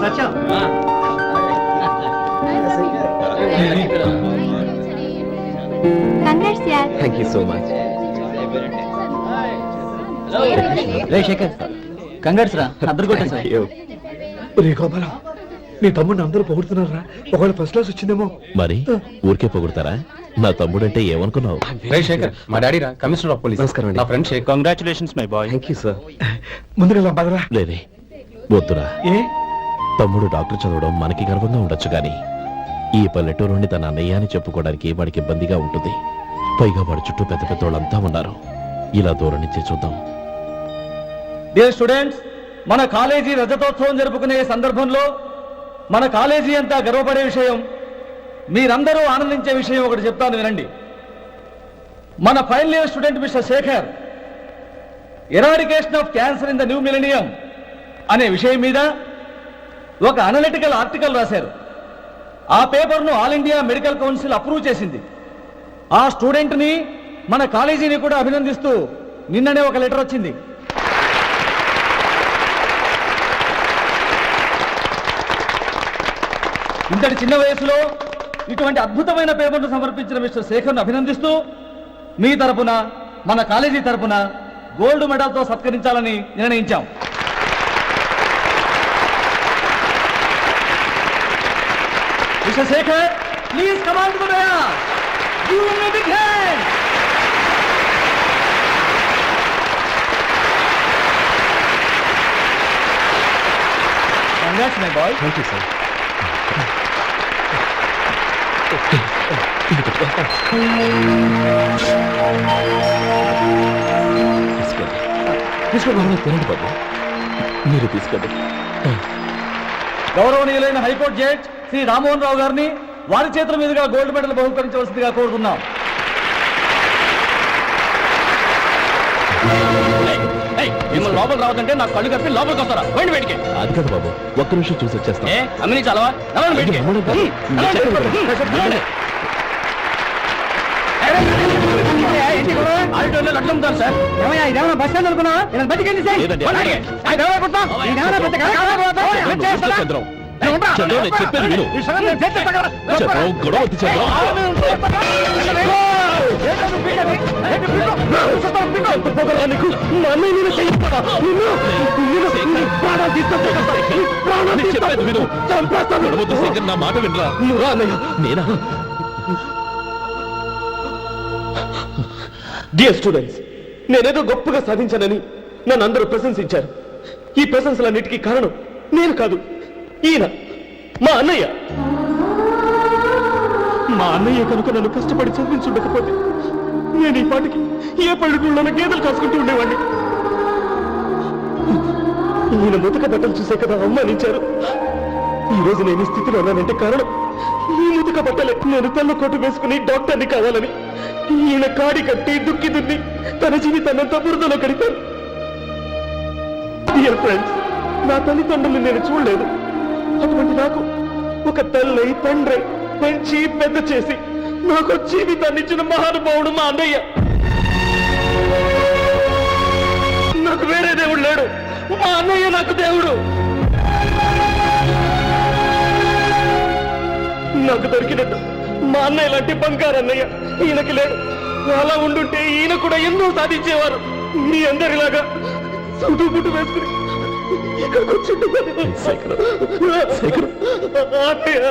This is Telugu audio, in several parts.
సత్యం కంగ్రాట్స్ యార్. Thank you so much. రే శేఖర్, కంగాట్స్ రా, అద్దరు కొట్టేసా. రే గోపాలం, నీ తమ్ముడిని అందరూ పొగుడుతున్నారా? ఒకవేళ ఫస్ట్ క్లాస్ వచ్చిందేమో. మరి ఊరికే పొగుడతారా? నా తమ్ముడంటే ఏమనుకున్నావు? రే శేఖర్, మా డాడీ రా, కమిషనర్ ఆఫ్ పోలీస్. నమస్కారం అండి. నా friend Shekhar. Congratulations my boy. Thank you sir. ముందుగా పదరా. లేదే, వద్దురా. ఏ తమ్ముడు డాక్టర్ చదవడం మనకి గర్వంగా ఉండొచ్చు కానీ ఈ పల్లెటూరు నుండి తన అన్నయ్య అని చెప్పుకోవడానికి వాడికి ఇబ్బందిగా ఉంటుంది. పైగా వాడి చుట్టూ పెద్ద పెద్ద వాళ్ళంతా ఉన్నారు. ఇలా దూరం నుంచి చూద్దాం. డియర్ స్టూడెంట్స్, మన కాలేజీ రజతోత్సవం జరుపుకునే సందర్భంలో మన కాలేజీ అంతా గర్వపడే విషయం, మీరందరూ ఆనందించే విషయం ఒకటి చెప్తాను వినండి. మన final year student mister Shekhar eradication of cancer in the new millennium అనే విషయం మీద ఒక అనలిటికల్ ఆర్టికల్ రాశారు. ఆ పేపర్ను all India medical council approve చేసింది. ఆ స్టూడెంట్ని, మన కాలేజీని కూడా అభినందిస్తూ నిన్ననే ఒక లెటర్ వచ్చింది. ఇంతటి చిన్న వయసులో ఇటువంటి అద్భుతమైన పేపర్ను సమర్పించిన మిస్టర్ శేఖర్ను అభినందిస్తూ మీ తరపున, మన కాలేజీ తరపున గోల్డ్ మెడల్తో సత్కరించాలని నిర్ణయించాం. Mister Shekar, please come on to the dais. Give him a big hand. Congrats my boy. Thank you sir. తీసుకోండి, తినండి బాబు. మీరు తీసుకోండి. గౌరవనీయులైన హైకోర్టు జడ్జ్ శ్రీ రామ్మోహన్ రావు గారిని వారి చేతుల మీదుగా గోల్డ్ మెడల్ బహుకరించవలసిందిగా కోరుతున్నాం. మిమ్మల్ని లోపలికి రావద్దంటే నాకు కళ్ళు కప్పి లోపలికి వస్తారా? పోయింది బయటికి. అది కాదు బాబు, ఒక్క నిమిషం చూసి వచ్చేస్తాం. అమ్మిని చాలవా? బయటికి ఆడిటోరియంలో లడ్లు అమ్ముతారు సార్. ఇదేమన్నా బస్ స్టాండ్ అనుకున్నా? బయటికి లేదండి. చంద్రం, చంద్రం, నేను చెప్పేది విను. చంద్రం, గొడవ వద్దు చంద్రం. నేను చెప్పేది విను. గొడవ వద్దు శేఖర్, నా మాట వినరా. నేనా? డియర్ స్టూడెంట్స్, నేనేదో గొప్పగా సాధించానని నన్ను అందరూ ప్రశంసించారు. ఈ ప్రశంసలన్నిటికీ కారణం నేను కాదు, ఈయన మా అన్నయ్య. మా అన్నయ్య కనుక నన్ను కష్టపడి చదివించుండకపోతే నేను ఈ పాటికి ఏ పల్లెటూళ్ళలో గేదెలు కాసుకుంటూ ఉండేవాడిని. ఈయన ముతక బట్టలు చూసే కదా అవమానించారు. ఈ రోజు నేను ఈ స్థితిలో ఉన్నానంటే కారణం ఈ ముతక బట్టలే. నేను తెల్ల కోటు వేసుకుని డాక్టర్ని కావాలని ఈయన కాడి కట్టి దుక్కి దున్ని తన జీవితాన్నంతా బురదలో కడిపారు. డియర్ ఫ్రెండ్స్, నా తల్లిదండ్రులు నేను చూడలేదు. అటువంటి నాకు ఒక తల్లి తండ్రి పెంచి పెద్ద చేసి నాకు జీవితాన్ని ఇచ్చిన మహానుభావుడు మా అన్నయ్య. నాకు వేరే దేవుడు లేడు, మా అన్నయ్య నాకు దేవుడు. నాకు దొరికినట్టు మా అన్నయ్య లాంటి బంగారు అన్నయ్య ఈయనకి లేడు. అలా ఉండుంటే ఈయన కూడా ఎన్నో సాధించేవారు. మీ అందరిలాగా సూటు బుట్టు వేసుకుని ఇక్కడికి వచ్చి శేఖర్, శేఖర్. అన్నయ్య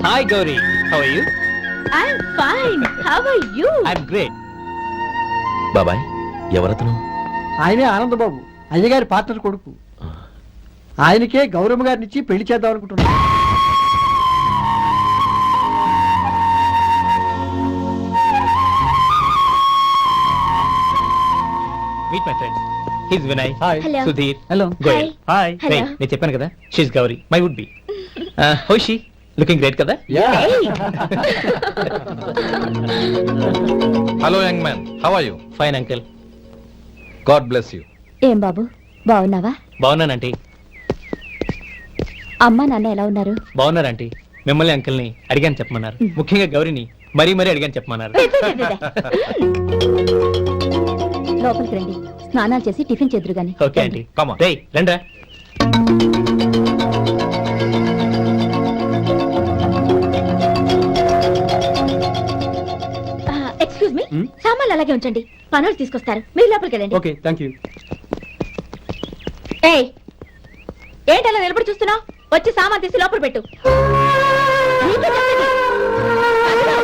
Hi Gauri, how are you? I'm fine. How are you? I'm great. బాబాయ్, ఎవరతను? ఆయనే ఆనందబాబు, అయ్యగారి పార్ట్నర్ కొడుకు. ఆయనకే గౌరమ్మ గారిని ఇచ్చి పెళ్లి చేద్దాం అనుకుంటున్నాను. Meet my friends his Vinay Hello. Sudheer hello Goyal Hi. Hello. నేను చెప్పాను కదా she's Gauri my would be హోషి లుకింగ్ గ్రేట్ కదా hello young man how are you fine uncle God bless you ఏం బాబు బాగున్నావా? బాగున్నానంటీ అమ్మా నాన్న ఎలా ఉన్నారు? బాగున్నారంటీ మిమ్మల్ని అంకిల్ని అడిగాను చెప్పమన్నారు ముఖ్యంగా గౌరీని మరీ అడిగాను చెప్పమన్నారు లోపలికి రండి, స్నానాలు చేసి టిఫిన్ చేదురు గాని. Okay aunty Come on. రేయ్ రండ్రా ఎక్స్క్యూజ్ మీ, సామాన్లు అలాగే ఉంచండి, పనులు తీసుకొస్తారు, మీరు లోపలికి వెళ్ళండి. ఓకే థ్యాంక్ యూ ఏయ్, ఏంటి అలా నిలబడి చూస్తున్నావు? వచ్చి సామాన్ తీసి లోపల పెట్టు. నీకే చెప్పేది. అందులో.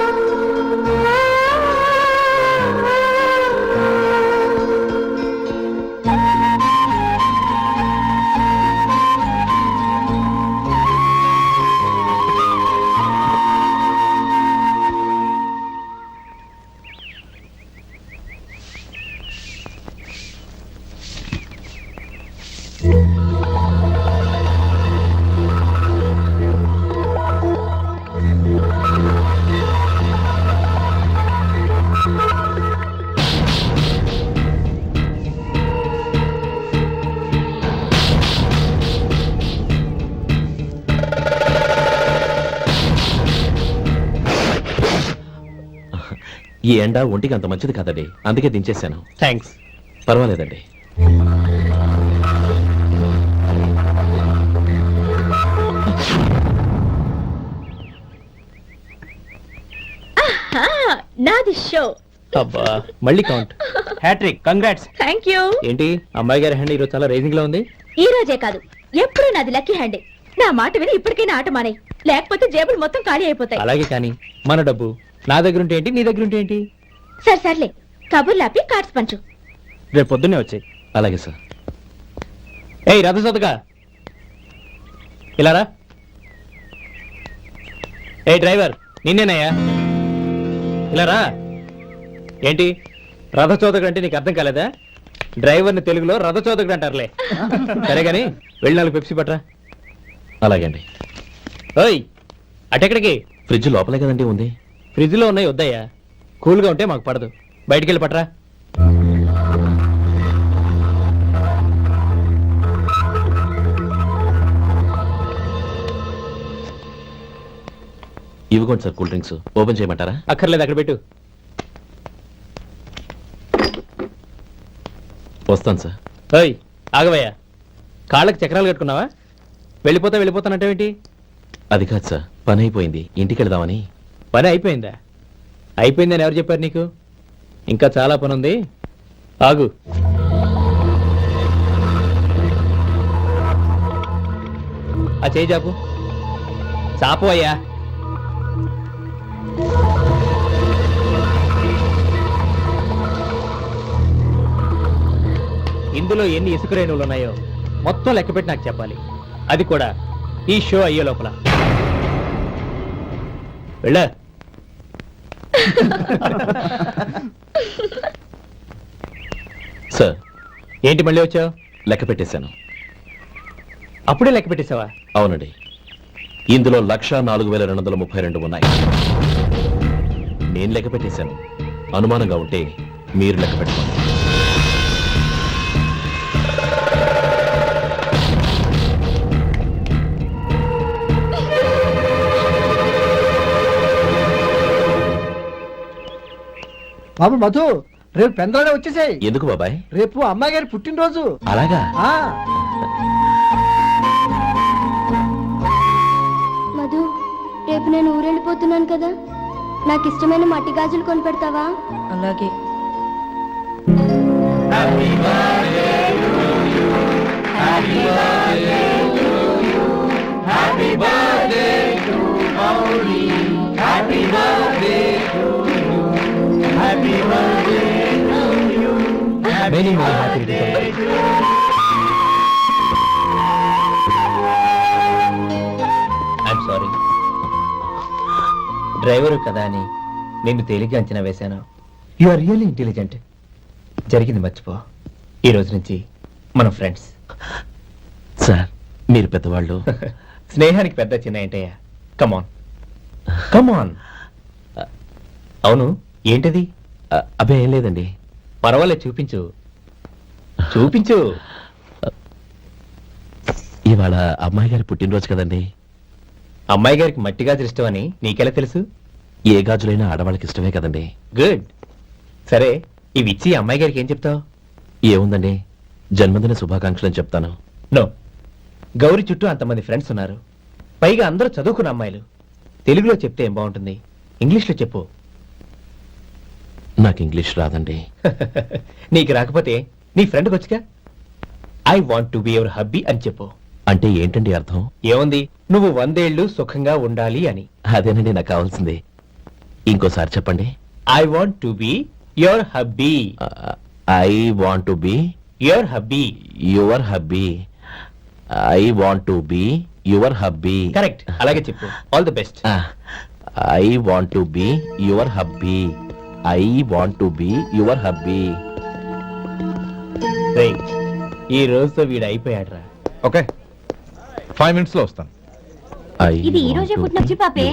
ఈ ఎండ ఒంటికి అంత మంచిది కాదండి, అందుకే దించేశాను. థ్యాంక్స్ పర్వాలేదండి. నాది షో. అబ్బా మళ్ళీ count hattrick congrats thank you. ఏంటి అమ్మాయి గారి హ్యాండ్ ఈరోజు చాలా రేసింగ్ లో ఉంది ఈ రోజే కాదు, ఎప్పుడు నాది లక్కీ హ్యాండే. నా మాట విని ఇప్పటికైనా ఆట మానే, లేకపోతే జేబులు మొత్తం ఖాళీ అయిపోతాయి. అలాగే కానీ మన డబ్బు నా దగ్గర ఉంటే ఏంటి నీ దగ్గర ఉంటే ఏంటి సరే సర్లే, కబుర్లు ఆపి కార్డ్స్ పంచు. రేపు పొద్దున్నే వచ్చాయి అలాగే సార్. ఏయ్ రథ సోదగా ఇలా రా. ఏ డ్రైవర్ నిన్నేనయ్యా, ఇలా రా. ఏంటి రథచోదకుడు అంటే నీకు అర్థం కాలేదా? డ్రైవర్ని తెలుగులో రథచోదకుడు అంటారులే. సరే గాని వెళ్ళి 4 పెప్సీ పట్రా. అలాగే అండి. ఓయ్ అటెక్కడికి? ఫ్రిడ్జ్ లోపలే కదండి ఉంది. ఫ్రిడ్జ్ లో ఉన్నాయి వద్దయ్యా, కూల్గా ఉంటే మాకు పడదు. బయటికి వెళ్ళి పట్రా. ఇవ్వకోండి సార్ కూల్ డ్రింక్స్. ఓపెన్ చేయమంటారా? అక్కర్లేదు, అక్కడ పెట్టు. వస్తాను సార్. ఓయ్ ఆగవయ్యా, కాళ్ళకి చక్రాలు కట్టుకున్నావా? వెళ్ళిపోతానంటావేంటి? అది కాదు సార్, పని అయిపోయింది, ఇంటికి వెళదామని. పని అయిపోయిందా? అయిపోయిందని ఎవరు చెప్పారు నీకు? ఇంకా చాలా పని ఉంది, ఆగు. ఆ చేయి చాపు. చాపు అయ్యా. ఇందులో ఎన్ని ఇసుక రేణువులు ఉన్నాయో మొత్తం లెక్కపెట్టి నాకు చెప్పాలి, అది కూడా ఈ షో అయ్యే లోపల. వెళ్ళా. సార్ ఏంటి మళ్ళీ వచ్చావు? లెక్క పెట్టేశాను. అప్పుడే లెక్క పెట్టేశావా? అవునండి, ఇందులో 1,04,232 ఉన్నాయి. నేను లెక్క పెట్టేశాను. అనుమానంగా ఉంటే మీరు లెక్క పెట్టుకోండి. బాబు మధు, రేపు పెందోడే వచ్చేసాయి. ఎందుకు బాబాయ్? రేపు అమ్మాయి గారి పుట్టినరోజు. అలాగా? ఆ మధు, రేపు నేను ఊరెళ్ళిపోతున్నాను కదా, నాకు ఇష్టమైన మట్టి గాజులు కొనిపెడతావా? అలాగే. Many happy returns. I'm sorry. Driver కదా అని నిన్ను తేలిగ్గా అంచనా వేశాను. You are really intelligent. జరిగింది మర్చిపో. ఈ రోజు నుంచి మనం ఫ్రెండ్స్. సార్ మీరు పెద్దవాళ్ళు. స్నేహానికి పెద్ద చిన్న ఏంటయ్యా? కమాన్ కమాన్. అవును, ఏంటది? అబ్బే ఏం లేదండి. పర్వాలేదు, చూపించు చూపించు. ఇవాళ అమ్మాయి గారి పుట్టినరోజు కదండి. అమ్మాయి గారికి మట్టి గాజులు ఇష్టమని నీకెలా తెలుసు? ఏ గాజులైనా ఆడవాళ్ళకి ఇష్టమే కదండి. గుడ్. సరే, ఇవి ఇచ్చి అమ్మాయి గారికి ఏం చెప్తావు? ఏముందండి, జన్మదిన శుభాకాంక్షలు అని చెప్తాను. నో, గౌరీ చుట్టూ అంతమంది ఫ్రెండ్స్ ఉన్నారు, పైగా అందరూ చదువుకున్న అమ్మాయిలు. తెలుగులో చెప్తే ఏం బాగుంటుంది, ఇంగ్లీష్లో చెప్పు. నాకు ఇంగ్లీష్ రాదండి. నీకు రాకపోతే నీ ఫ్రెండ్కి వచ్చిగా I want to be your hubby అని చెప్పు. అంటే ఏంటండి అర్థం? ఏముంది, నువ్వు 100 ఏళ్ళు సుఖంగా ఉండాలి అని. అదేనండి నాకు కావాల్సింది. ఇంకోసారి చెప్పండి. I want to be your hubby. I want to be your hubby. Your hubby. I want to be your hubby. Correct, అలాగే చెప్పు. All the best. I want to be your hubby. I want to be your hubby. ఈ రోజుతో వీడు అయిపోయాడ్రా. ఓకే, 5 minutes లో వస్తాను. ఇది ఈ రోజే పుట్టిన చిపాపే.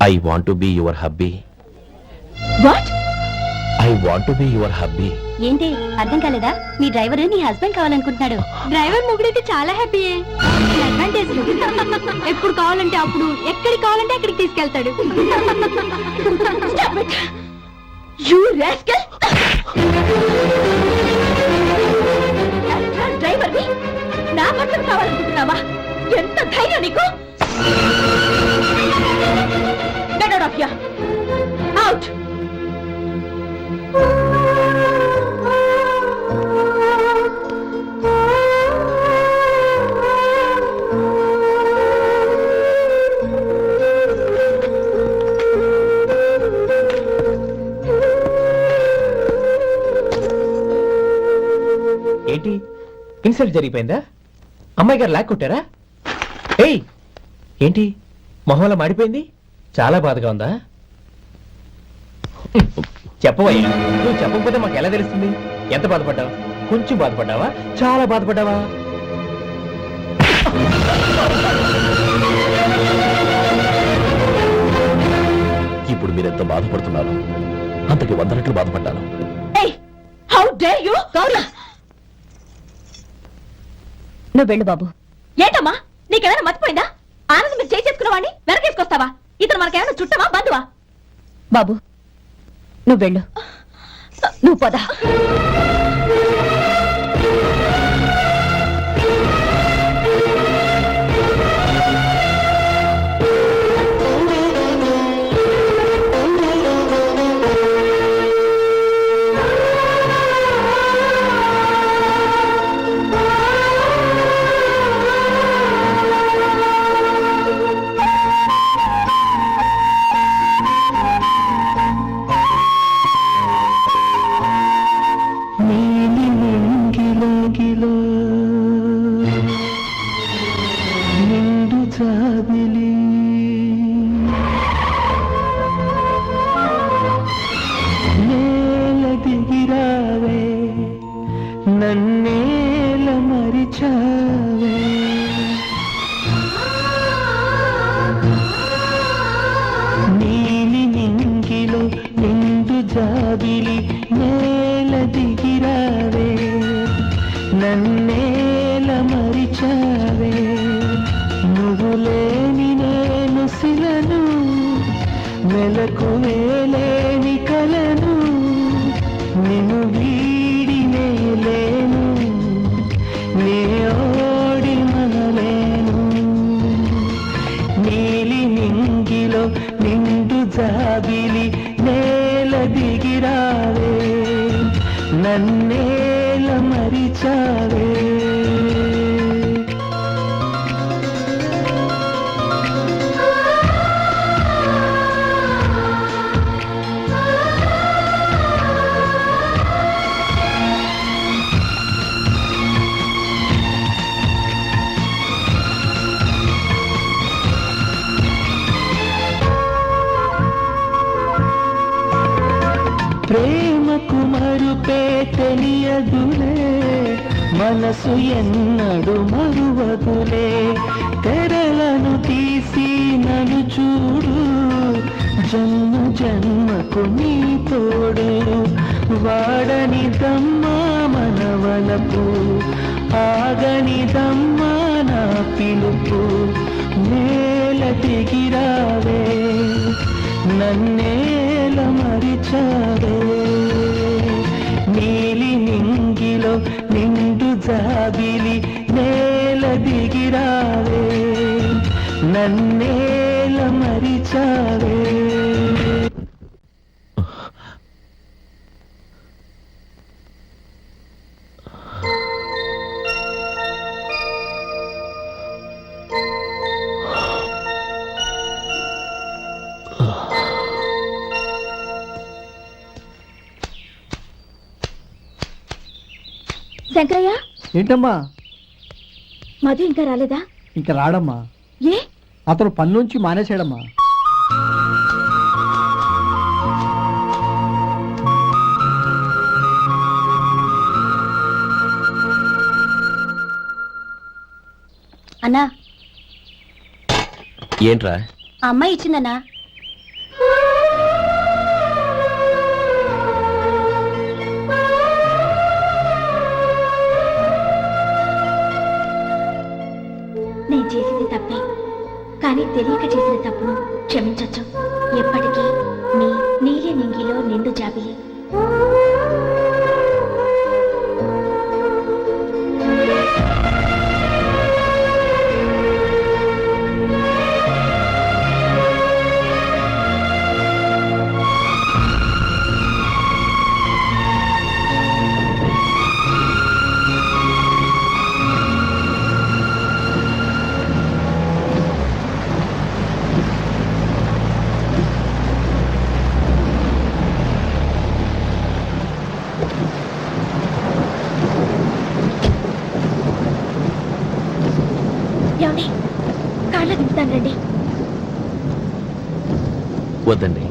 I want to be your hubby. What? I want to be your hubby. ఏంటి అర్థం కాలేదా? మీ డ్రైవర్ నీ హస్బెండ్ కావాలనుకుంటున్నాడు. డ్రైవర్ మొగుడైతే చాలా హ్యాపీయే. అడ్వాంటేజ్ ఎప్పుడు కావాలంటే అప్పుడు, ఎక్కడికి కావాలంటే అక్కడికి తీసుకెళ్తాడు. You rascal! డ్రైవర్ ని నా భర్తను కావాలనుకుంటున్నావా? ఎంత ధైర్యం నీకు? Get out of here! Out! ఏంటి, ఇన్సల్ట్ జరిగిపోయిందా? అమ్మాయి గారు లాక్కొట్టారా? ఏయ్, ఏంటి మొహంలో మాడిపోయింది? చాలా బాధగా ఉందా? చెప్పవయ్యా, నువ్వు చెప్పకపోతే మాకు ఎలా తెలుస్తుంది? ఎంత బాధపడ్డావు? కొంచెం బాధపడ్డావా, చాలా బాధపడ్డావా? ఇప్పుడు మీరెంత బాధపడుతున్నారు, అంతకి 100 రెట్లు బాధపడ్డాను. Hey! How dare you? Gauri! నువ్వు వెళ్ళు బాబు. ఏంటమ్మా, నీకేమైనా మర్చిపోయిందా? ఆనందం మీరు చేసుకున్న వాడిని వెనకేసుకొస్తావా? ఇతను మనకేమైనా చుట్టమా, బంధువా? బాబు నువ్వు వెళ్ళు. నువ్వు పద. నన్నేల మరిచావే, నీలి నింగిలో నిండు జాబిలి నేల దిగిరావే, నన్నేల మరిచావే, నువ్వు లేని నేను శిలను, మెలకువే లేని కలను, నిన్ను వీడినే లేను, నే ఓడి మనలేను, నీలి నింగిలో నిండు జాబిలి నేల దిగిరావే, నన్నేల మరిచావే. మరుపే తెలియదులే మనసు ఎన్నడు మరువదులే తెరలను తీసి నన్ను చూడు జన్మ జన్మకు నీ తోడు వాడని దమ్మా మనవలపు ఆగని దమ్మా నా పిలుపు నేల దిగిరావే నన్నేల మరిచావే నీలి నింగిలో నిండు జాబిలి నేల దిగిరావే నన్నేల మరిచావే శంకరయ్య, ఏంటమ్మా మధు ఇంకా రాలేదా? ఇంకా రాడమ్మా. ఏ? అతను పని నుంచి మానేశాడమ్మా. అన్నా, ఏంట్రా? ఆ అమ్మాయి ఇచ్చిందన్నా. నేను చేసింది తప్పే, కానీ తెలియక చేసిన తప్పును క్షమించొచ్చు. ఎప్పటికీ మీ నీలి నింగిలో నిండు జాబిలి. ఏమండి, కార్లో దింపుతాను రండి. వద్దండి,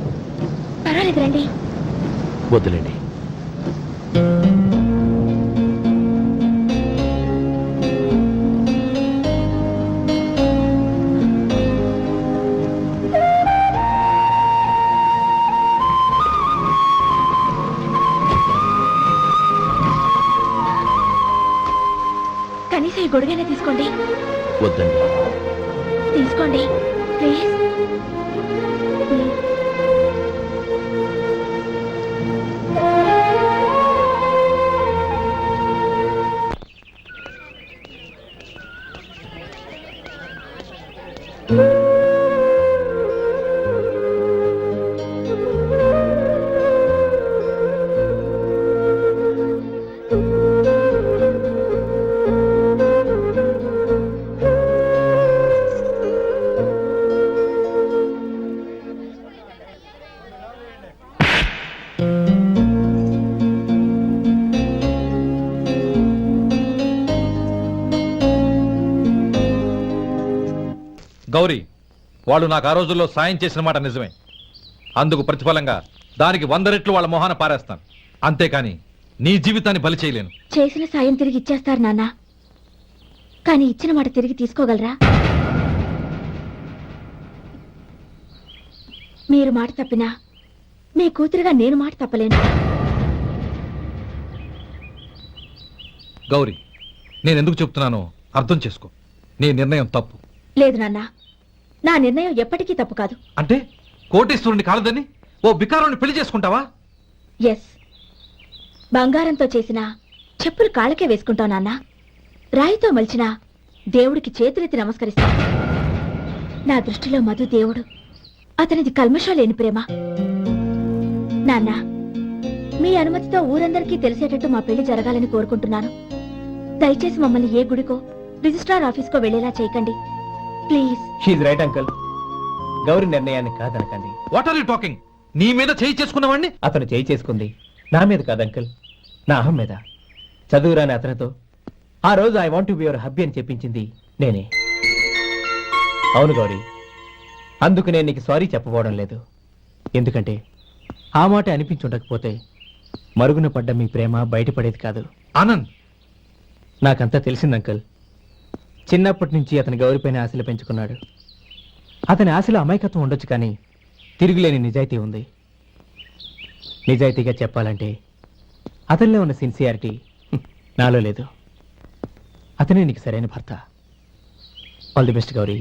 పర్వాలేదు రండి. వద్దులేండి. కనీసం ఈ గొడుగైనా తీసుకోండి. వద్దండి. తీసుకోండి ప్లీజ్. గౌరీ, వాళ్ళు నాకు ఆ రోజుల్లో సాయం చేసిన మాట నిజమే. అందుకు ప్రతిఫలంగా దానికి 100 రెట్లు వాళ్ళ మొహాన పారేస్తాను. అంతేకాని నీ జీవితాన్ని బలి చేయలేను. చేసిన సాయం తిరిగి ఇచ్చేస్తారు నాన్న, కానీ ఇచ్చిన మాట తిరిగి తీసుకోగలరా? మీరు మాట తప్పినా మీ కూతురుగా నేను మాట తప్పలేను. గౌరీ, నేను ఎందుకు చెప్తున్నానో అర్థం చేసుకో. నీ నిర్ణయం తప్పు. లేదు నాన్న, నా నిర్ణయం ఎప్పటికీ తప్పు కాదు. అంటే కోటేశ్వరుని కాలదని ఓ బికారుని పెళ్లి చేసుకుంటావా? ఎస్, బంగారంతో చేసిన చెప్పులు కాళ్ళకే వేసుకుంటావు నాన్న. రాయితో మలిచిన దేవుడికి చేతులెత్తి నమస్కరిస్తా. నా దృష్టిలో మధు దేవుడు, అతనిది కల్మషం లేని ప్రేమ. నాన్న, మీ అనుమతితో ఊరందరికీ తెలిసేటట్టు మా పెళ్లి జరగాలని కోరుకుంటున్నాను. దయచేసి మమ్మల్ని ఏ గుడికో రిజిస్ట్రార్ ఆఫీస్కో వెళ్లేలా చేయకండి please. She's right uncle. Gauri నిర్ణయాన్ని కాదనకండి. What are you talking? నీ మీద చేయి చేసుకున్నవాడిని అతను చేయి చేసుకుంది నా మీద కాదు అంకుల్, నా అహం మీద. చదువురాని అతనితో ఆ రోజు I want to be your hubby అని చెప్పించింది నేనే. అవును గౌరీ, అందుకు నేను నీకు సారీ చెప్పబోవడం లేదు. ఎందుకంటే ఆ మాట అనిపించుండకపోతే మరుగున పడ్డ మీ ప్రేమ బయటపడేది కాదు. ఆనంద్, నాకంతా తెలిసింది అంకుల్. చిన్నప్పటి నుంచి అతని గౌరిపైన ఆశలు పెంచుకున్నాడు. అతని ఆశలో అమాయకత్వం ఉండొచ్చు, కానీ తిరుగులేని నిజాయితీ ఉంది. నిజాయితీగా చెప్పాలంటే అతనిలో ఉన్న సిన్సియారిటీ నాలో లేదు. అతనే నీకు సరైన భర్త. All the best Gauri.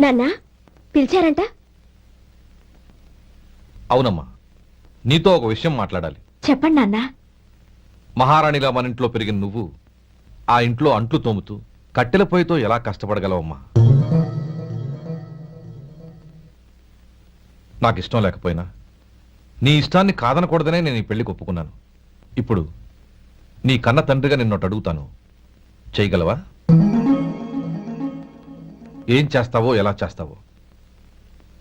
నాన్న పిలిచారంట? అవునమ్మా, నీతో ఒక విషయం మాట్లాడాలి. చెప్పండి నాన్న. మహారాణిలా మన ఇంట్లో పెరిగిన నువ్వు ఆ ఇంట్లో అంట్లు తోముతూ కట్టెల పొయ్యితో ఎలా కష్టపడగలవమ్మా? నాకు ఇష్టం లేకపోయినా నీ ఇష్టాన్ని కాదనకూడదనే నేను ఈ పెళ్లికి ఒప్పుకున్నాను. ఇప్పుడు నీ కన్న తండ్రిగా నిన్నొకటి అడుగుతాను, చేయగలవా? ఏం చేస్తావో, ఎలా చేస్తావో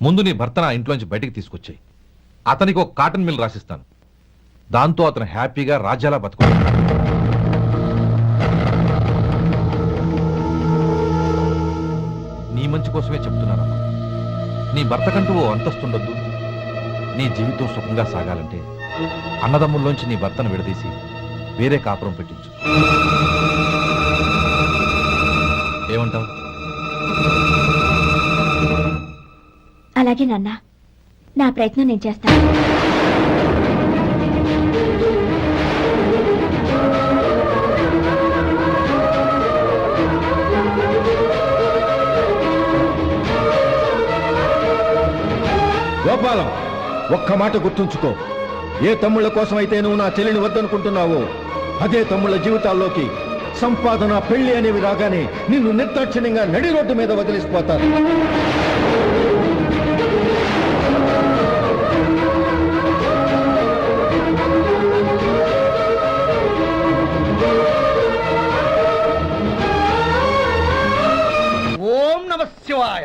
ముందు నీ భర్త నా ఇంట్లోంచి బయటికి తీసుకొచ్చాయి. అతనికి ఒక కాటన్ మిల్ రాసిస్తాను. దాంతో అతను హ్యాపీగా రాజ్యాలా బతుకుతాడు. నీ మంచి కోసమే చెప్తున్నానమ్మా. నీ భర్తకంటూ ఓ అంతస్తుండొద్దు. నీ జీవితం సుఖంగా సాగాలంటే అన్నదమ్ముల్లోంచి నీ భర్తను విడదీసి వేరే కాపురం పెట్టించు. ఏమంటావు? అలాగే నాన్న, నా ప్రయత్నం నేను చేస్తాను. గోపాలం, ఒక్క మాట గుర్తుంచుకో. ఏ తమ్ముళ్ళ కోసం అయితే నువ్వు నా చెల్లిని వద్దనుకుంటున్నావో అదే తమ్ముళ్ళ జీవితాల్లోకి సంపాదన, పెళ్లి అనేవి రాగానే నిన్ను నిర్దాక్షిణ్యంగా నడి రోడ్డు మీద వదిలిసిపోతారు. ఓం నమ శివాయ.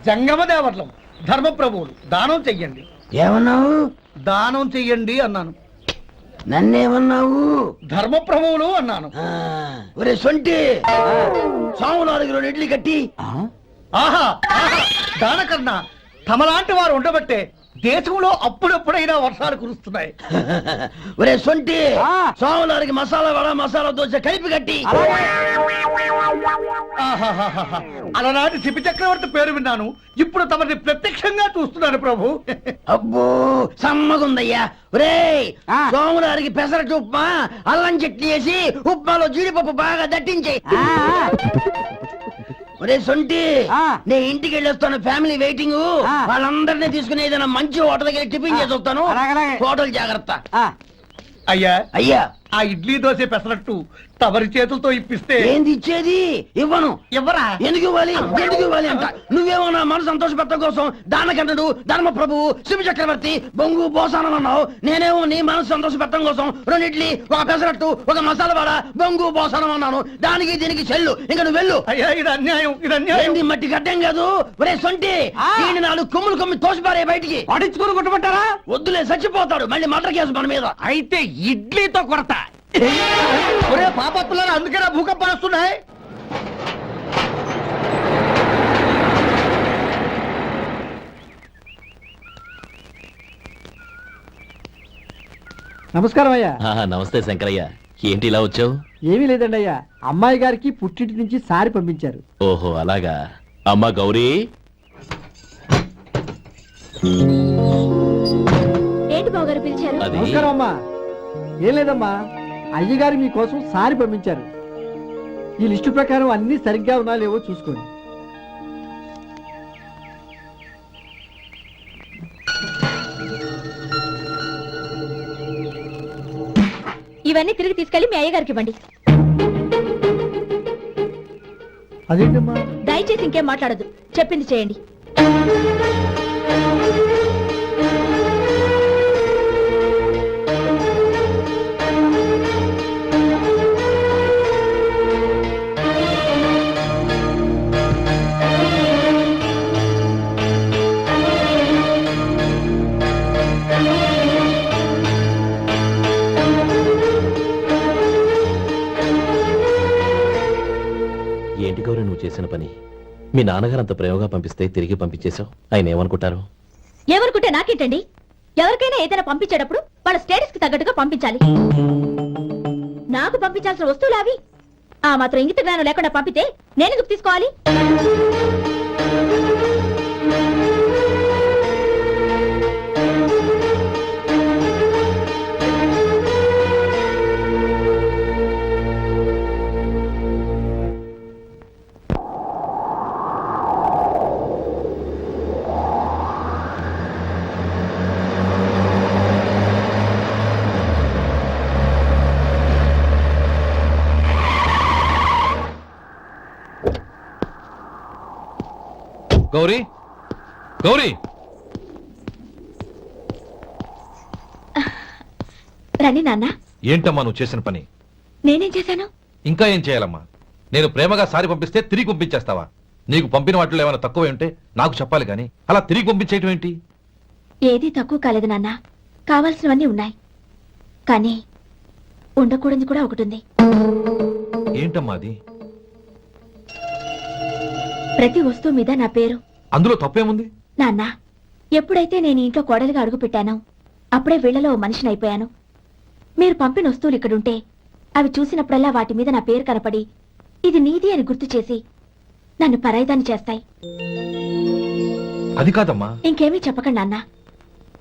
జంగమ దేవతలం, ధర్మప్రభువులు, దానం చెయ్యండి. ఏమన్నావు? దానం చెయ్యండి అన్నాను. నన్నేమన్నావు? ధర్మప్రభువులు అన్నాను. ఒరే సొంటి, సాములారికి 2 ఇడ్లీ కట్టి. ఆహా ఆహా, దానకన్నా తమలాంటి వారు ఉండబట్టే దేశంలో అప్పుడెప్పుడైనా వర్షాలు కురుస్తున్నాయి. ఒరే సొంటి, సాములారికి మసాలా వడ, మసాలా దోశ కలిపి కట్టి. ఆహాహాహా, అలనాటి శిపి చక్రవర్తి పేరు విన్నాను, ఇప్పుడు తమని ప్రత్యక్షంగా చూస్తున్నాను ప్రభు. అబ్బో సమ్మగుందయ్యా. ఒరే సోములారికి పెసరట్టు ఉప్మా, అల్లం చట్నీ వేసి ఉప్మాలో జీడిపప్పు బాగా దట్టించే. ఒరే సొంటి, నేను ఇంటికి వెళ్ళొస్తాను, ఫ్యామిలీ వెయిటింగ్. వాళ్ళందరినీ తీసుకుని ఏదైనా మంచి హోటల్ దగ్గర టిఫిన్ చేసి వస్తాను. హోటల్ జాగ్రత్త. అయ్యా అయ్యా, ఆ ఇడ్లీ దోశ పెసరట్టు తమరి చేతులతో ఇప్పిస్తే. ఏంది ఇచ్చేది? ఇవ్వను. ఎవరా? ఎందుకు ఇవ్వాలి? ఎందుకు ఇవ్వాలి అంట? నువ్వేమో నా మనసు సంతోషపెట్టడం కోసం దానకంటుడు, ధర్మ ప్రభువు, శివ చక్రవర్తి, బొంగు బోసానం అన్నావు. నేనేమో నీ మనసు సంతోషపెట్టడం కోసం 2 ఇడ్లీ, ఒక పెసరట్టు, ఒక మసాలా వడ, బొంగు బోసానం అన్నాను. దానికి దీనికి చెల్లు. ఇంకా నువ్వు వెళ్ళు. అయ్యా ఇది అన్యాయం, ఇది అన్యాయం. ఏంది మట్టి గడ్డం కాదు. ఒరే సొంటి, దీన్ని 4 కొమ్ములు కొమ్మి తోసిపారే బయటికి. పడించుకుని కొట్టమంటారా? వద్దులే, చచ్చిపోతాడు. మళ్ళీ మర్డర్ కేసు మన మీద. అయితే ఇడ్లీతో కొడతా. ఒరే పాపత్తులారా, అందుకేనా భూకంపాలు వస్తున్నాయి? నమస్కారం అయ్యా. నమస్తే శంకరయ్య, ఏంటి ఇలా వచ్చావు? ఏమీ లేదండి అయ్యా, అమ్మాయి గారికి పుట్టింటి నుంచి సారి పంపించారు. ఓహో అలాగా. అమ్మా గౌరీ. ఏంటి బావగారు పిలిచారు? అది నమస్కారం అమ్మా. ఏం లేదమ్మా, అయ్యగారు మీకోసం సారి పంపించారు. ఈ లిస్టు ప్రకారం అన్ని సరిగ్గా ఉన్నా లేవో చూసుకోండి. ఇవన్నీ తిరిగి తీసుకెళ్లి మీ అయ్యగారికి ఇవ్వండి. అదేంటమ్మా? దయచేసి ఇంకేం మాట్లాడదు, చెప్పింది చేయండి. చేసిన పని మీ నాన్నగారు అంత ప్రేమగా పంపిస్తే తిరిగి పంపించేశావు. ఆయన ఏమనుకుంటారు? ఎవరుకుంటే నాకేంటండి? ఎవరికైనా ఏదైనా పంపించేటప్పుడు వాళ్ళ స్టేటస్ కి తగ్గట్టుగా పంపించాలి. నాకు పంపించాల్సిన వస్తువులు అవి. ఆ మాత్రం ఇంగిత జ్ఞానం లేకుండా పంపితే నేనెందుకు తీసుకోవాలి? గౌరీ, గౌరీ, రండి నాన్న. ఏంటమ్మా నువ్వు చేసిన పని? నేనేం చేశాను? ఇంకా ఏం చేయాలమ్మా? నేను ప్రేమగా సారి పంపిస్తే తిరిగి పంపించేస్తావా? నీకు పంపిన వాటిలో ఏమైనా తక్కువ ఉంటే నాకు చెప్పాలి కానీ అలా తిరిగి పంపించేయటం ఏంటి? ఏదీ తక్కువ కాలేదు నాన్న. కావాల్సినవన్నీ ఉన్నాయి. కానీ ఉండకూడదు కూడా ఒకటి ఉంది. ఏంటమ్మా అది? ప్రతి వస్తువు మీద నా పేరు. అందులో తప్పేముంది? నాన్న, ఎప్పుడైతే నేను ఇంట్లో కోడలిగా అడుగు పెట్టానో అప్పుడే వీళ్లలో మనిషిని అయిపోయాను. మీరు పంపిన వస్తువులు ఇక్కడుంటే అవి చూసినప్పుడల్లా వాటి మీద నా పేరు కనపడి ఇది నీది అని గుర్తు చేసి నన్ను పరాయిదాన్ని చేస్తాయి. అది కాదమ్మా. ఇంకేమీ చెప్పకండి నాన్న.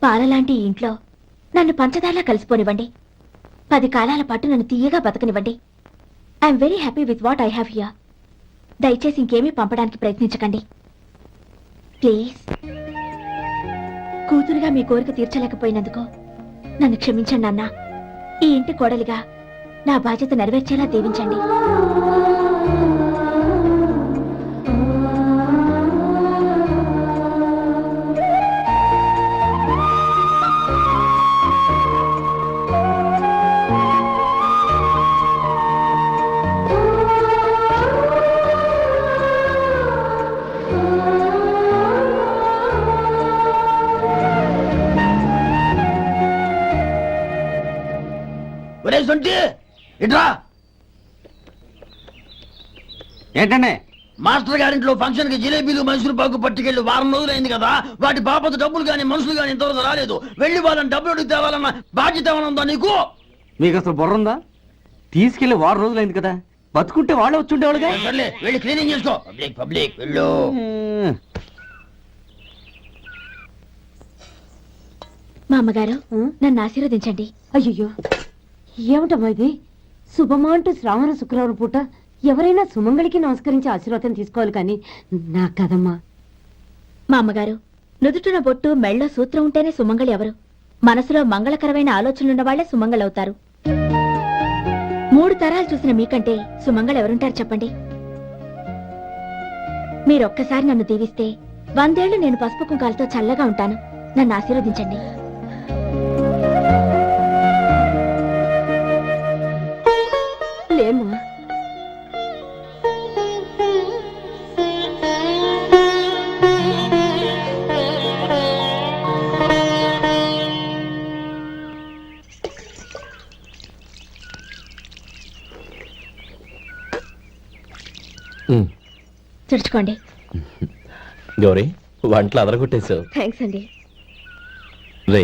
పాలలాంటి ఈ ఇంట్లో నన్ను పంచదారలా కలిసిపోనివ్వండి. 10 కాలాల పాటు నన్ను తీయగా బతకనివ్వండి. I'm very happy with what I have here. దయచేసి ఇంకేమీ పంపడానికి ప్రయత్నించకండి ప్లీజ్. కూతురుగా మీ కోరిక తీర్చలేకపోయినందుకు నన్ను క్షమించండి నాన్న. ఈ ఇంటి కోడలిగా నా బాధ్యత నెరవేర్చేలా దీవించండి. ఒరే సొంటి ఇట్రా. ఏంటండి? మాస్టర్ గారింట్లో ఫంక్షన్ కి జిలేబీలు మైసూరు పాకు పట్టుకెళ్ళి వారం రోజులైంది కదా. వాటి బాపత డబ్బులు కానీ మనుషులు కానీ ఇంతవరకు రాలేదు. వెళ్ళి వాళ్ళని డబ్బులు అడిగి తేవాలన్న బాధ్యత ఏమైనా ఉందా నీకు? మీకు అసలు బుర్ర ఉందా? తీసుకెళ్లి 6 రోజులైంది కదా, బతుకుంటే వాళ్ళే వచ్చుండేవాళ్ళుగా. సర్లే వెళ్ళి క్లీనింగ్ చేసుకో. పబ్లిక్ పబ్లిక్ వెళ్ళు. మా అమ్మగారు నన్ను ఆశీర్వదించండి. అయ్యో ఏమిటమ్మా ఇది? శుభమా అంటూ శ్రావణ శుక్రవారం పూట ఎవరైనా సుమంగళికి నమస్కరించి ఆశీర్వాదం తీసుకోవాలి కానీ నా కదమ్మా. మా అమ్మగారు, నుదుటిన బొట్టు మెళ్ళో సూత్రం ఉంటేనే సుమంగళి ఎవరు? మనసులో మంగళకరమైన ఆలోచనలున్న వాళ్లే సుమంగళవుతారు. 3 తరాలు చూసిన మీకంటే సుమంగళ ఎవరుంటారు చెప్పండి? మీరొక్కసారి నన్ను దీవిస్తే 100 ఏళ్లు నేను పసుపు కుంకాలతో చల్లగా ఉంటాను. నన్ను ఆశీర్వదించండి. లేమ్మా, తుడుచుకోండి. గౌరీ, వంటలు అదరగొట్టేశావు. థ్యాంక్స్ అండి. రే,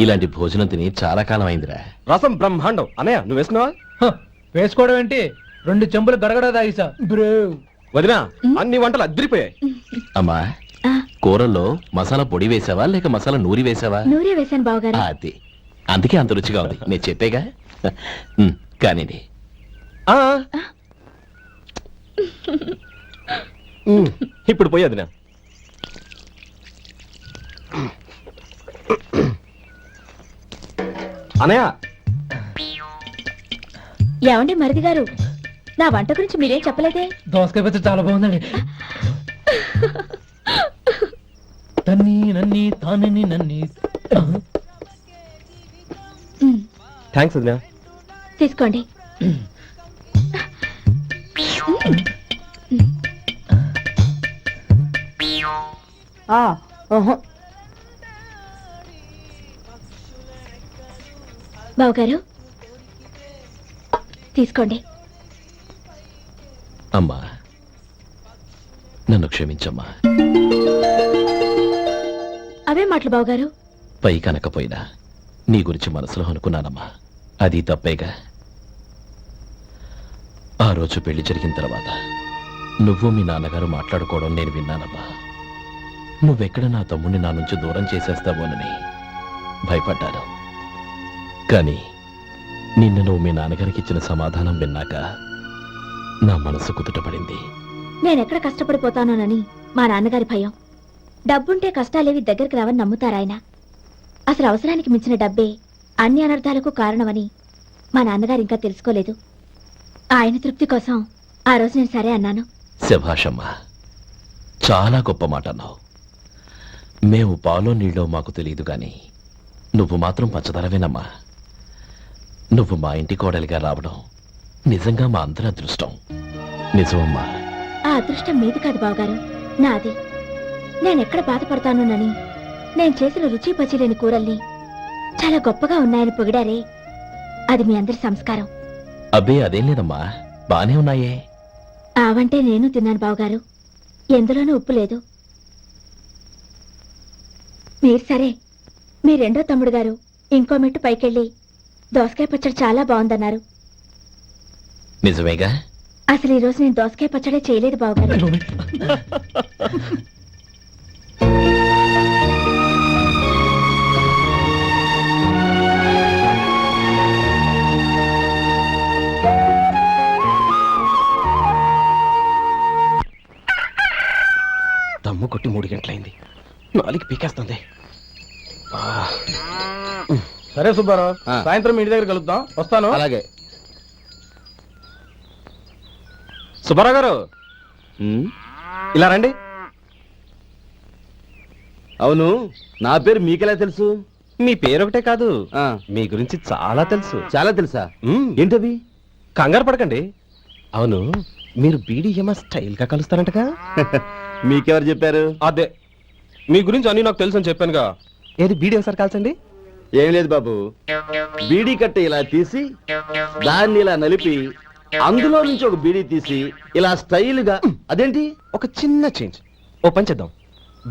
ఇలాంటి భోజనం తిని చాలా కాలం అయిందిరా. రసం బ్రహ్మాండం. అన్నయ్య నువ్వు వేసుకున్నావా? వేసుకోవడం ఏంటి? 2 చెంబులు గడగడ తాగిసా. వదినా, అన్ని వంటలు అద్దరిపోయాయి. అమ్మా, ఆ, కూరల్లో మసాలా పొడి వేసావా లేక మసాలా నూరి వేసావా? నూరే వేశాను బావగారు. అది అందుకే అంత రుచిగా ఉంది. నేను చెప్పేగా. కానివ్వండి. ఇప్పుడు పోయి వదినా. అన్నయ్య, ఏమండి మరిది గారు, నా వంట గురించి మీరేం చెప్పలేదే? దోసకాయ పచ్చడి చాలా బాగుందండి. తన్ని నన్ని తానని నన్ని. థ్యాంక్స్ వదినా. తీసుకోండి. బావగారు తీసుకోండి. అమ్మా, క్షమించమ్మా. అవే మాటలు బావగారు. పై కనకపోయినా నీ గురించి మనసులో అనుకున్నానమ్మా. అది తప్పేగా. ఆ రోజు పెళ్లి జరిగిన తర్వాత నువ్వు మీ నాన్నగారు మాట్లాడుకోవడం నేను విన్నానమ్మా. నువ్వెక్కడ నా తమ్ముడిని నా నుంచి దూరం చేసేస్తావోనని భయపడ్డాను. కానీ నిన్న నువ్వు మీ నాన్నగారికి ఇచ్చిన సమాధానం విన్నాక నా మనసు కుదుటపడింది. నేనెక్కడ కష్టపడిపోతానోనని మా నాన్నగారి భయం. డబ్బుంటే కష్టాలేవి దగ్గరికి రావని నమ్ముతారాయన. అసలు అవసరానికి మించిన డబ్బే అన్ని అనర్థాలకు కారణమని మా నాన్నగారు ఇంకా తెలుసుకోలేదు. ఆయన తృప్తి కోసం ఆ రోజు నేను సరే అన్నాను. శభాషమ్మా, చాలా గొప్ప మాట అన్నావు. మేము పాలో నీళ్ళో మాకు తెలియదు గాని నువ్వు మాత్రం పచ్చదనవేనమ్మా. నువ్వు మా ఇంటి కోడలిగా రావడం నిజంగా మా అందరి అదృష్టం. నిజమమ్మా. ఆ అదృష్టం మీది కాదు బావగారు, నాది. నేనెక్కడ బాధపడతానోనని నేను చేసిన రుచి పచిలేని కూరల్ని చాలా గొప్పగా ఉన్నాయని పొగిడారే, అది మీ అందరి సంస్కారం. అబ్బే అదేం లేదమ్మా, బానే ఉన్నాయే. ఆవంటే నేను తిన్నాను బావగారు, ఎందులోనూ ఉప్పు లేదు. మీరు సరే, మీ రెండో తమ్ముడు గారు ఇంకో మెట్టు పైకెళ్ళి దోసకాయ పచ్చడి చాలా బాగుందన్నారు. నిజమేగా? అసలు ఈ రోజు నేను దోసకాయ పచ్చడే చేయలేదు బావగారు. దమ్ము కొట్టి 3 గంటలైంది. 4 పీకేస్తుంది. సరే సుబ్బారావు, సాయంత్రం ఇంటి దగ్గర కలుద్దాం. వస్తాను. అలాగే. సుబ్బారావు గారు ఇలా రండి. అవును, నా పేరు మీకెలా తెలుసు? మీ పేరు ఒకటే కాదు, మీ గురించి చాలా తెలుసు. చాలా తెలుసా? ఏంటవి? కంగారు పడకండి. అవును, మీరు బీడీఎం స్టైల్ గా కలుస్తారంటగా? మీకెవరు చెప్పారు? అదే, మీ గురించి అన్ని నాకు తెలుసు అని చెప్పానుగా. ఏది బీడీ ఒకసారి కాల్చండి. ఏం లేదు బాబు, బీడీ కట్ట ఇలా తీసి దాన్ని ఇలా నలిపి అందులో నుంచి ఒక బీడీ తీసి ఇలా స్టైల్ గా. అదేంటి? ఒక చిన్న చేంజ్. ఓ పని చేద్దాం,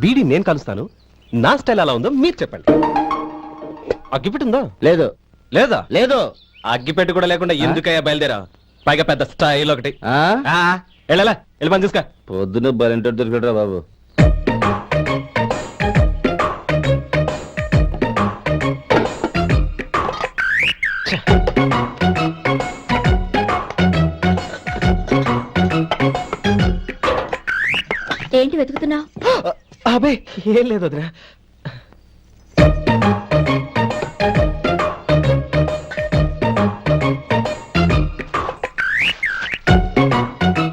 బీడీ నేను కలుస్తాను, నా స్టైల్ ఎలా ఉందో మీరు చెప్పండి. అగ్గిపెట్టి ఉందా? లేదు. లేదా? లేదు. అగ్గిపెట్టి కూడా లేకుండా ఎందుకయ్యా బయలుదేరా? పైగా పెద్ద స్టైల్ ఒకటి. వెళ్ళాలా, వెళ్ళి పని చూసుకో. పొద్దున బలింటో దొరికడరా బాబు. ఏంటి వెతుకుతున్నావు? అబే ఏం లేదు వదినా.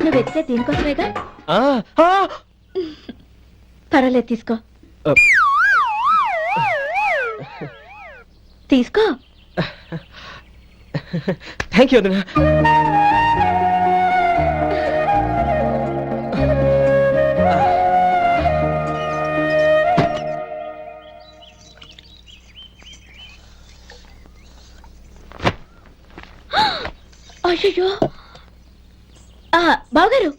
నువ్వు వెతికే దీనికోసమేగా. పర్వాలేదు, తీసుకో. తీసుకో. థ్యాంక్ యూ వదినా. అయ్యో, బావగారు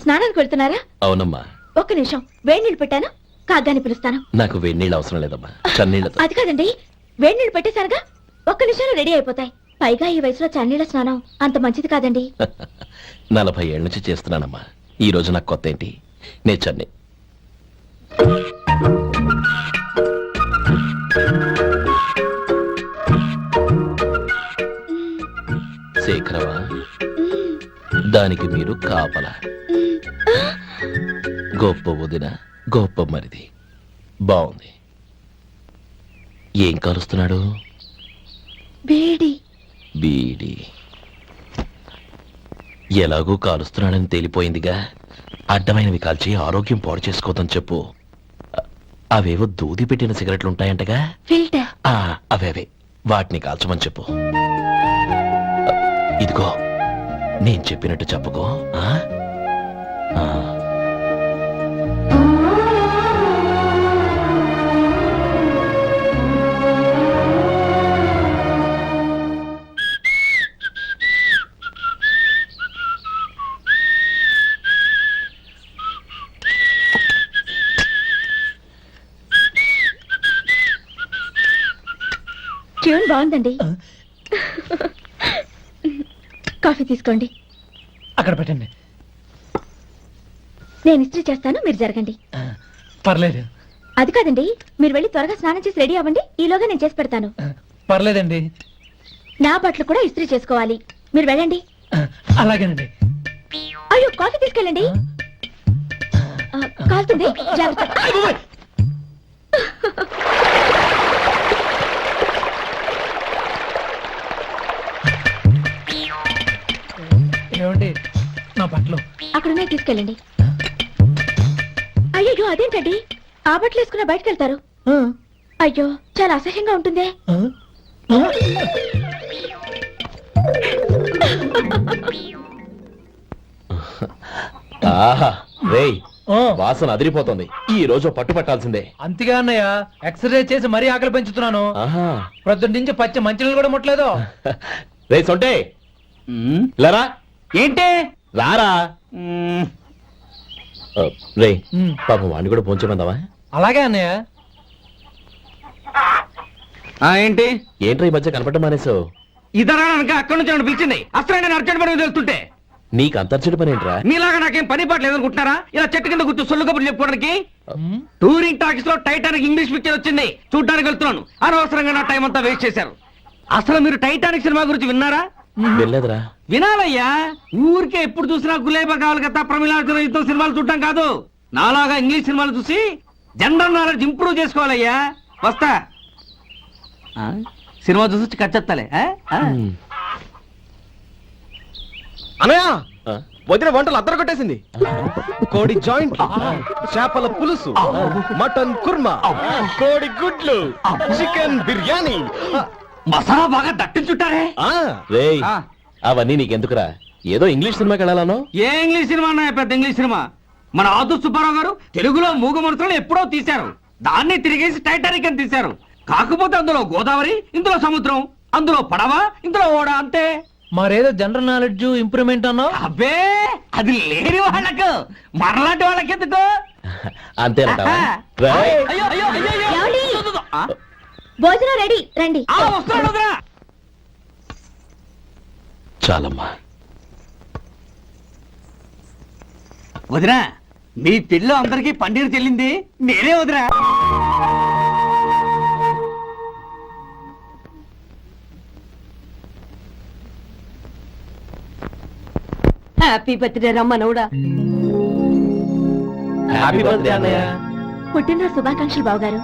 స్నానానికి వెళ్తున్నారా? అవునమ్మా. ఒక్క నిమిషం, వేడి నీళ్ళు పెట్టాను, కాగ్గాని పిలుస్తాను. నాకు వేడి నీళ్ళు అవసరం లేదమ్మా, చన్నీళ్ళతో. అది కాదండి, వేడి నీళ్ళు పెట్టేశారుగా, ఒక్క నిమిషంలో రెడీ అయిపోతాయి. పైగా ఈ వయసులో చన్నీళ్ళ స్నానం అంత మంచిది కాదండి. 40 ఏళ్ళ నుంచి చేస్తున్నానమ్మా. ఈ రోజు నాకు కొత్త ఏంటి? నే చన్ని. శేఖరవా, దానికి మీరు కాపలా. గొప్ప వదిన, గొప్ప మరిది. బాగుంది. ఏం కాలుస్తున్నాడు? బీడి. బీడి ఎలాగూ కాలుస్తున్నాడని తేలిపోయిందిగా. అడ్డమైనవి కాల్చి ఆరోగ్యం పాడు చేసుకోదని చెప్పు. అవేవో దూది పెట్టిన సిగరెట్లు ఉంటాయంటగా, ఫిల్టర్. అవే వాటిని కాల్చమని చెప్పు. ఇదిగో, నేను చెప్పినట్టు చెప్పుకో. ట్యూన్ బాగుందండి. కాఫీ తీసుకోండి. అక్కడ పెట్టండి. నేను ఇస్త్రీ చేస్తాను, మీరు జరగండి. పర్లేదు. అది కాదండి, మీరు వెళ్ళి త్వరగా స్నానం చేసి రెడీ అవ్వండి. ఈలోగా నేను చేసి పెడతాను. పర్లేదండి. నా బట్టలు కూడా ఇస్త్రీ చేసుకోవాలి. మీరు వెళ్ళండి. అలాగేనండి. అయ్యో, కాఫీ తీసుకెళ్ళండి. కాలుతుంది, జాగ్రత్త. ఏమండి, నా బట్టలు అక్కడనే తీసుకెళ్ళండి. అయ్యో, అదేంటండి, ఆ బట్టలు వేసుకున్న బయటకు వెళ్తారు? అయ్యో, చాలా అసహ్యంగా ఉంటుందే. ఆహా రేయ్, వాసన అదిరిపోతుంది. ఈ రోజు పట్టు పట్టాల్సిందే. అంతగా అన్నయ్య, ఎక్సర్సైజ్ చేసి మరీ ఆకలి పెంచుతున్నాను. ఆహా ప్రొద్దున నుంచి పచ్చి మంచినీళ్ళు కూడా ముట్టలేదు. రే సొంటే లరా, ఏంటి? రారా. రే ఉమ్. పాపం వాడిని కూడా పోంచమందావా? అలాగే అన్నయ్య. ఏంటి ఏంట్రా ఈ మధ్య కనపడటం మానేసావు? ఇద్దరు అక్కడి నుంచి నన్ను పిలిచింది. అసలు నేను అర్జెంట్ పని తెలుస్తుంటే నీకు అంతర్చడి పని ఏంట్రా? మీలాగా నాకేం పని పాట లేదనుకుంటున్నారా? ఇలా చెట్టు కింద కూర్చో సొల్లు కబుర్లు చెప్పుకోవడానికి. టూరింగ్ టాకీస్ లో టైటానిక్ ఇంగ్లీష్ పిక్చర్ వచ్చింది, చూడడానికి వెళ్తున్నాను. అనవసరంగా నా టైం అంతా వేస్ట్ చేశారు. అసలు మీరు టైటానిక్ సినిమా గురించి విన్నారా? వెళ్ళలేదురా. వినాలయ్యా. ఊరికే ఎప్పుడు చూసినా గులేబా కావాలి కదా, ప్రమిళార్జున యుద్ధం సినిమాలు చూడటం కాదు. నాలాగా ఇంగ్లీష్ సినిమాలు చూసి జనరల్ నాలెడ్జ్ ఇంప్రూవ్ చేసుకోవాలయ్యా. వస్తా. సినిమా చూసి కచ్చెత్తాలే. అనయ్య, ఆ? వదిన వంటలు అద్దరు కొట్టేసింది. కోడి జాయింట్, చేపల పులుసు, మటన్ కుర్మా, కోడి గుడ్లు, చికెన్ బిర్యానీ. మసాలా బాగా దట్టించుంటారే. రేయ్, ఆ. అవన్నీ నీకెందుకురా? ఏదో ఇంగ్లీష్ సినిమాకి వెళ్ళాలనో? ఏ ఇంగ్లీష్ సినిమా అన్నా, పెద్ద ఇంగ్లీష్ సినిమా. మన ఆదు సుబ్బారావు గారు తెలుగులో మూగమరుతులను ఎప్పుడో తీశారు. దాన్ని తిరిగేసి టైటానిక్ అని తీశారు. కాకపోతే అందులో గోదావరి, ఇందులో సముద్రం, అందులో పడవ, ఇందులో ఓడ, అంతే. మరేదో జనరల్ నాలెడ్జ్ ఇంప్రూవ్మెంట్ అన్నావు. అబ్బే, అది లేని వాళ్ళకు, మనలాంటి వాళ్ళకి ఎందుకు? అంతేనంటావా? ఆహా. రేయ్, అయ్యో, అయ్యో, అయ్యో, అయ్యో. ఏమండి? ఆ? భోజనం రెడీ, రండి. వస్తున్నాడు వదరా. చాలమ్మా. వదినా, మీ పెళ్ళి అందరికీ పన్నీరు చెల్లింది నేనే వదినా. హ్యాపీ బర్త్డే రమ్మనవుడా. హ్యాపీ బర్త్డే అన్నయ్య. పుట్టినరోజు శుభాకాంక్షలు బావగారు.